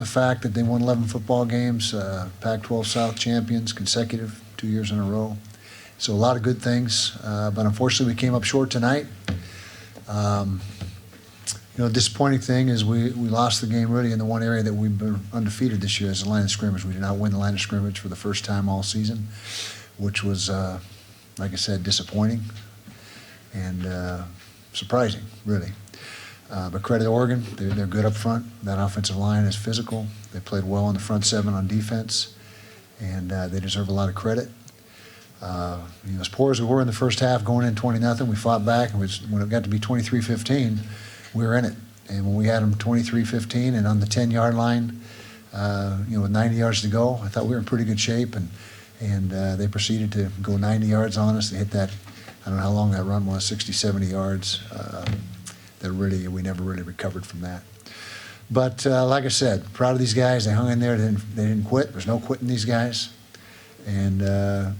The fact that they won 11 football games, Pac-12 South champions, consecutive, 2 years in a row. So a lot of good things, but unfortunately we came up short tonight. Disappointing thing is we lost the game really in the one area that we've been undefeated this year is the line of scrimmage. We did not win the line of scrimmage for the first time all season, which was, like I said, disappointing and surprising, really. But credit Oregon, they're good up front. That offensive line is physical. They played well in the front seven on defense, and they deserve a lot of credit. As poor as we were in the first half, going in 20-0, we fought back, and when it got to be 23-15, we were in it. And when we had them 23-15 and on the 10-yard line, with 90 yards to go, I thought we were in pretty good shape, and they proceeded to go 90 yards on us. They hit that, I don't know how long that run was, 60, 70 yards. That really, we never really recovered from that. But like I said, proud of these guys. They hung in there. They didn't quit. There's no quitting these guys. And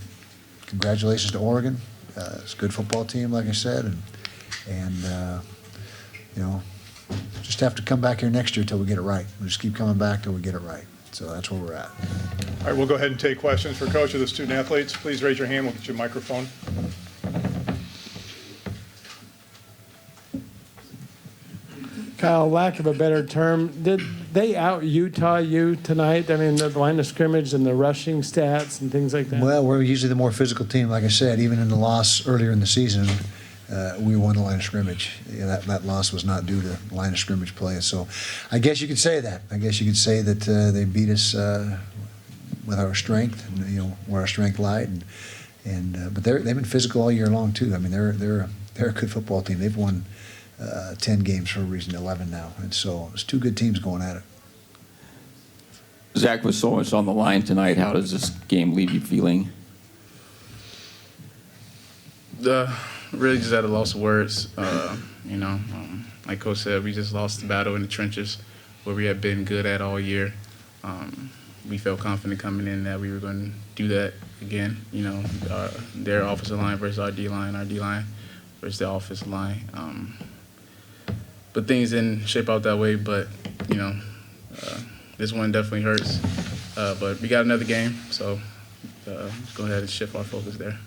congratulations to Oregon. It's a good football team, like I said. And just have to come back here next year until we get it right. We'll just keep coming back till we get it right. So that's where we're at. All right, we'll go ahead and take questions for Coach of the student athletes. Please raise your hand. We'll get you a microphone. Kyle, lack of a better term, did they out-Utah you tonight? I mean, the line of scrimmage and the rushing stats and things like that? Well, we're usually the more physical team. Like I said, even in the loss earlier in the season, we won the line of scrimmage. That loss was not due to line of scrimmage play. So I guess you could say that. I guess you could say that they beat us with our strength, and, where our strength lied. But they've been physical all year long, too. I mean, they're a good football team. They've won 10 games for a reason, 11 now. And so it's two good teams going at it. Zach, with so much on the line tonight, how does this game leave you feeling? Really just at a loss of words. Like Coach said, we just lost the battle in the trenches where we had been good at all year. We felt confident coming in that we were going to do that again. Their offensive line versus our D-line versus their offensive line. But things didn't shape out that way, but, this one definitely hurts. But we got another game, so let's go ahead and shift our focus there.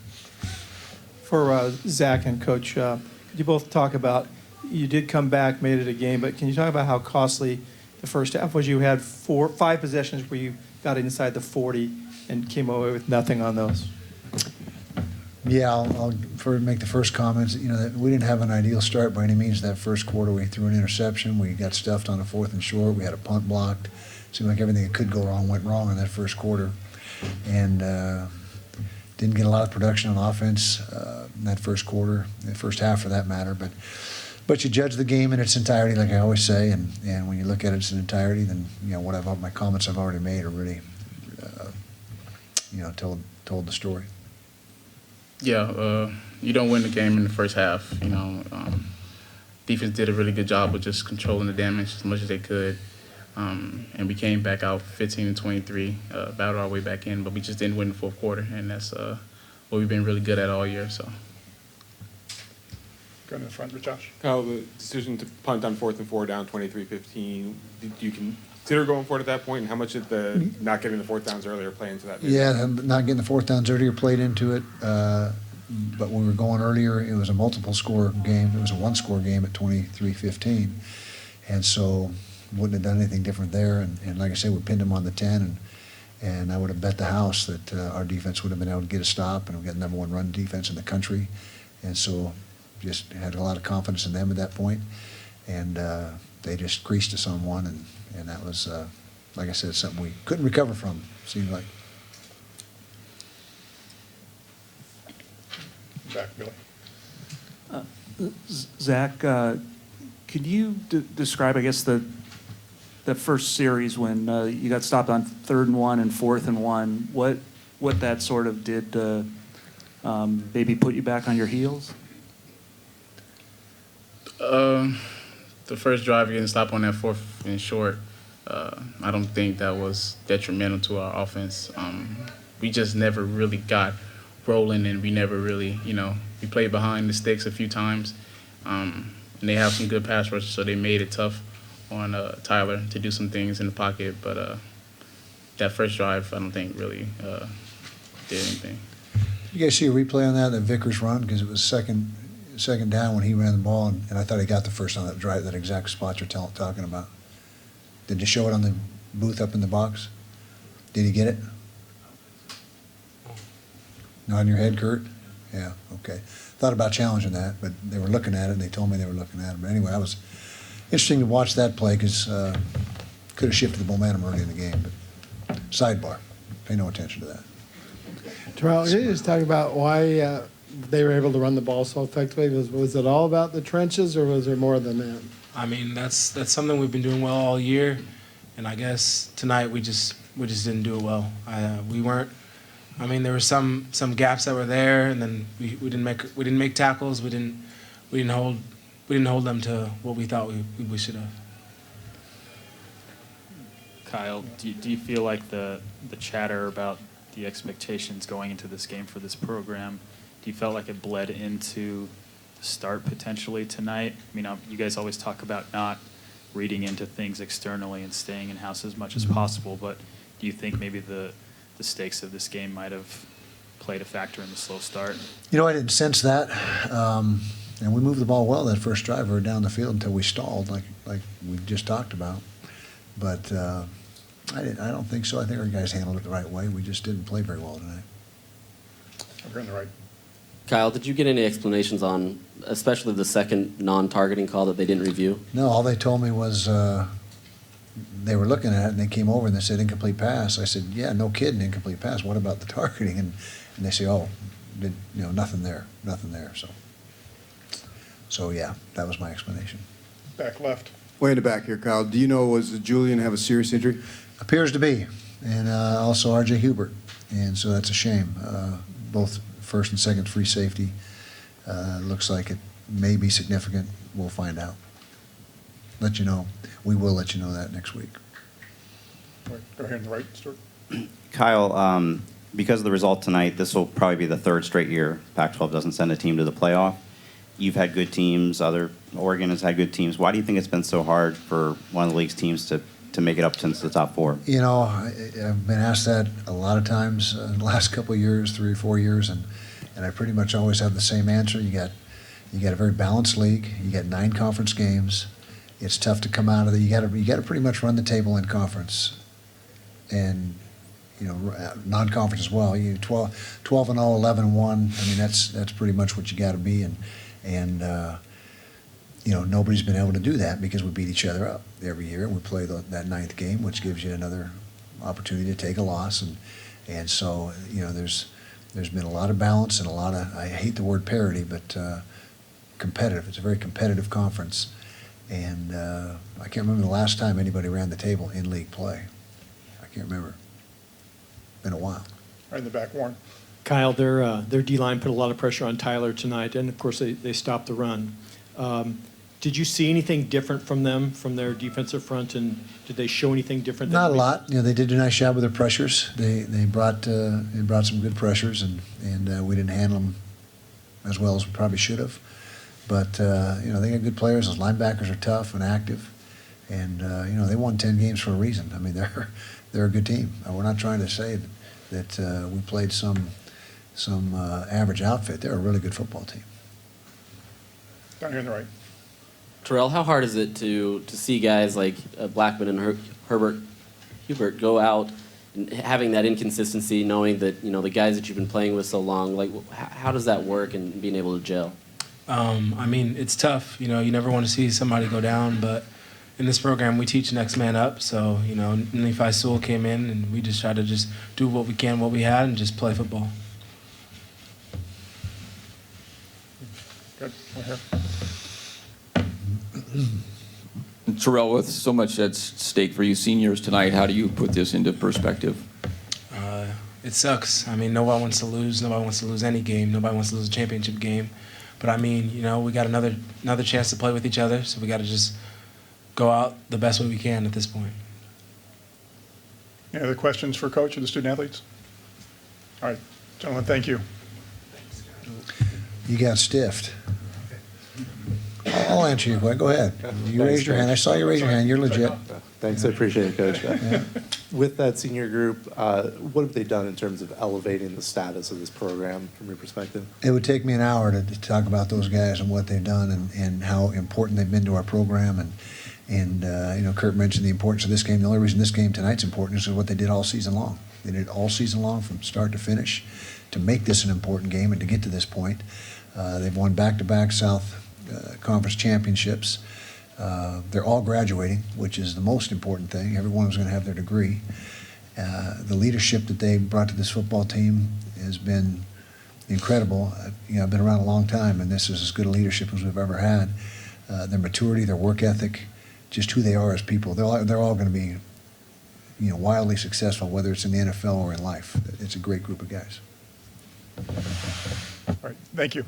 For Zach and Coach, could you both talk about, you did come back, made it a game, but can you talk about how costly the first half was? You had 5 possessions where you got inside the 40 and came away with nothing on those. Yeah, I'll make the first comments. That we didn't have an ideal start by any means that first quarter. We threw an interception. We got stuffed on a 4th and short. We had a punt blocked. Seemed like everything that could go wrong went wrong in that first quarter. And didn't get a lot of production on offense in that first quarter, the first half for that matter. But you judge the game in its entirety, like I always say, and when you look at it in its entirety, then my comments I've already made are really told the story. Yeah, you don't win the game in the first half. Defense did a really good job of just controlling the damage as much as they could. And we came back out 15-23, battled our way back in, but we just didn't win the fourth quarter, and that's what we've been really good at all year. So. Go to the front with Josh. Kyle, the decision to punt on 4th and 4 down 23-15, did you consider going for it at that point, and how much did the not getting the 4th downs earlier play into that? Yeah, not getting the 4th downs earlier played into it. But when we were going earlier, it was a multiple-score game. It was a one-score game at 23-15. And so wouldn't have done anything different there. And like I said, we pinned them on the 10, and I would have bet the house that our defense would have been able to get a stop, and we got the #1 run defense in the country. And so just had a lot of confidence in them at that point. And they just creased us on one, and that was, like I said, something we couldn't recover from, seemed like. Back, Billy. Zach, could you describe, I guess, the first series when you got stopped on 3rd and 1 and 4th and 1? What that sort of did to maybe put you back on your heels? The first drive getting stopped on that 4th and short, I don't think that was detrimental to our offense. We just never really got rolling, and we never really, we played behind the sticks a few times. And they have some good pass rushers, so they made it tough on Tyler to do some things in the pocket, but that first drive I don't think really did anything. You guys see a replay on that Vickers run? Because it was second down when he ran the ball, and I thought he got the first on that drive, that exact spot you're talking about. Did you show it on the booth up in the box? Did he get it? Not in your head, Kurt? Yeah, okay. Thought about challenging that, but they were looking at it, and they told me they were looking at it. But anyway, I was interesting to watch that play because could have shifted the momentum early in the game. But sidebar, pay no attention to that. Terrell, can you just talk about why they were able to run the ball so effectively? Was it all about the trenches, or was there more than that? I mean, that's something we've been doing well all year, and I guess tonight we just didn't do it well. We weren't. I mean, there were some gaps that were there, and then we didn't make tackles. We didn't hold them to what we thought we should have. Kyle, do you feel like the chatter about the expectations going into this game for this program, do you feel like it bled into the start potentially tonight? I mean, you guys always talk about not reading into things externally and staying in-house as much as possible, but do you think maybe the stakes of this game might have played a factor in the slow start? You know, I didn't sense that. And we moved the ball well that first drive. We were down the field until we stalled, like we just talked about. But I don't think so. I think our guys handled it the right way. We just didn't play very well tonight. Over on the right. Kyle, did you get any explanations on, especially the second non-targeting call that they didn't review? No, all they told me was they were looking at it, and they came over and they said incomplete pass. I said, yeah, no kidding, incomplete pass. What about the targeting? And they say, oh, nothing there. So yeah, that was my explanation. Back left. Way in the back here, Kyle. Do you know, does Julian have a serious injury? Appears to be, and also R.J. Hubert, and so that's a shame. Both first and second free safety. Looks like it may be significant. We'll find out. Let you know. We will let you know that next week. Go here on the right, Stuart. Kyle, because of the result tonight, this will probably be the third straight year Pac-12 doesn't send a team to the playoff. You've had good teams. Oregon has had good teams. Why do you think it's been so hard for one of the league's teams to make it up since the top four? You know, I've been asked that a lot of times in the last couple of years, 3 or 4 years, and I pretty much always have the same answer. You got a very balanced league. You got 9 conference games. It's tough to come out of it. You got to pretty much run the table in conference, and non-conference as well. You 12-0, 11-1. I mean, that's pretty much what you got to be, and nobody's been able to do that because we beat each other up every year. We play that 9th game, which gives you another opportunity to take a loss, and so there's been a lot of balance and a lot of, I hate the word parity, but competitive. It's a very competitive conference, and I can't remember the last time anybody ran the table in league play. I can't remember. Been a while. Right in the back, Warren. Kyle, their D-line put a lot of pressure on Tyler tonight, and of course they stopped the run. Did you see anything different from them, from their defensive front, and did they show anything different? Not a lot. They did a nice job with their pressures. They brought some good pressures, and we didn't handle them as well as we probably should have. But they got good players. Those linebackers are tough and active, and they won 10 games for a reason. I mean, they're a good team. We're not trying to say that we played some average outfit. They're a really good football team. Down here on the right. Terrell, how hard is it to see guys like Blackman and Hubert go out and having that inconsistency, knowing that the guys that you've been playing with so long, like how does that work and being able to gel? I mean, it's tough. You never want to see somebody go down, but in this program we teach next man up. So Nephi Sewell came in, and we just tried to just do what we can, what we had, and just play football. Good. Right here. Terrell, with so much at stake for you seniors tonight, how do you put this into perspective? It sucks. I mean, nobody wants to lose. Nobody wants to lose any game. Nobody wants to lose a championship game. But I mean, we got another chance to play with each other, so we got to just go out the best way we can at this point. Any other questions for Coach or the student athletes? All right, gentlemen, thank you. You got stiffed. I'll answer your question. Go ahead. You raised your hand. I saw you raise your hand. You're legit. Thanks, I appreciate it, Coach. With that senior group, what have they done in terms of elevating the status of this program from your perspective? It would take me an hour to talk about those guys and what they've done and how important they've been to our program. And Kurt mentioned the importance of this game. The only reason this game tonight's important is what they did all season long. They did it all season long from start to finish to make this an important game and to get to this point. They've won back-to-back South Conference championships. They're all graduating, which is the most important thing. Everyone was going to have their degree. The leadership that they brought to this football team has been incredible. I've been around a long time, and this is as good a leadership as we've ever had. Their maturity, their work ethic, just who they are as people. They're all going to be, wildly successful, whether it's in the NFL or in life. It's a great group of guys. All right, thank you.